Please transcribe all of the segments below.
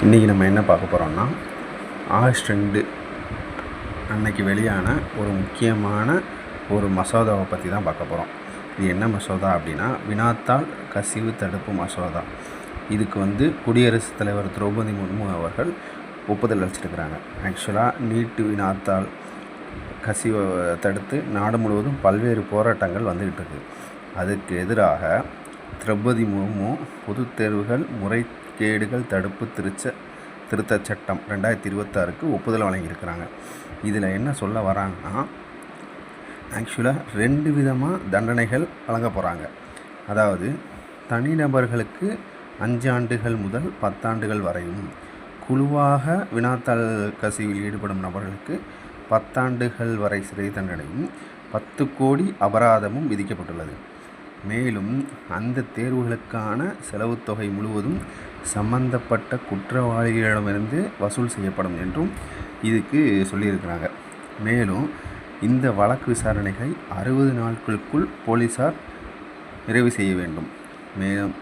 இன்றைக்கி நம்ம என்ன பார்க்க போகிறோம்னா ஆகஸ்ட் 2 அன்னைக்கு வெளியான ஒரு முக்கியமான ஒரு மசோதாவை பற்றி தான் பார்க்க போகிறோம். இது என்ன மசோதா அப்படின்னா வினாத்தாள் கசிவு தடுப்பு மசோதா. இதுக்கு குடியரசுத் தலைவர் திரௌபதி முர்மு அவர்கள் ஒப்புதல் அளிச்சிருக்கிறாங்க. ஆக்சுவலாக நீட்டு வினாத்தாள் கசிவை தடுத்து நாடு முழுவதும் பல்வேறு போராட்டங்கள் வந்துக்கிட்டு இருக்குது. அதுக்கு எதிராக திரௌபதி முர்மு பொதுத் தேர்வுகள் முறைகேடுகள் தடுப்பு திருத்தச் சட்டம் 2026க்கு ஒப்புதல் வழங்கியிருக்கிறாங்க. இதில் என்ன சொல்ல வராங்கன்னா, ஆக்சுவலாக 2 விதமாக தண்டனைகள் வழங்க போகிறாங்க. அதாவது தனிநபர்களுக்கு 5 ஆண்டுகள் முதல் 10 ஆண்டுகள் வரையும், குழுவாக வினாத்தாள் கசிவில் ஈடுபடும் நபர்களுக்கு 10 ஆண்டுகள் வரை சிறை தண்டனையும் 10 கோடி அபராதமும் விதிக்கப்பட்டுள்ளது. மேலும் அந்த தேர்வுகளுக்கான செலவுத் தொகை முழுவதும் சம்பந்தப்பட்ட குற்றவாளிகளிடமிருந்து வசூல் செய்யப்படும் என்றும் இதுக்கு சொல்லியிருக்கிறாங்க. மேலும் இந்த வழக்கு விசாரணைகளை 60 நாட்களுக்குள் போலீஸார் நிறைவு செய்ய வேண்டும். மேலும்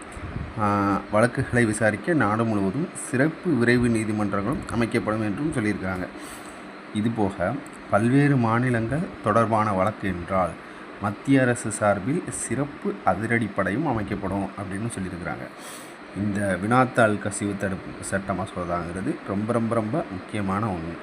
வழக்குகளை விசாரிக்க நாடு முழுவதும் சிறப்பு விரைவு நீதிமன்றங்களும் அமைக்கப்படும் என்றும் சொல்லியிருக்கிறாங்க. இதுபோக பல்வேறு மாநிலங்கள் தொடர்பான வழக்கு என்றால் மத்திய அரசு சார்பில் சிறப்பு அதிரடிப்படையும் அமைக்கப்படும் அப்படின்னு சொல்லியிருக்கிறாங்க. இந்த வினாத்தாள் கசிவு தடுப்பு சட்ட மசோதாங்கிறது ரொம்ப ரொம்ப ரொம்ப முக்கியமான ஒன்று.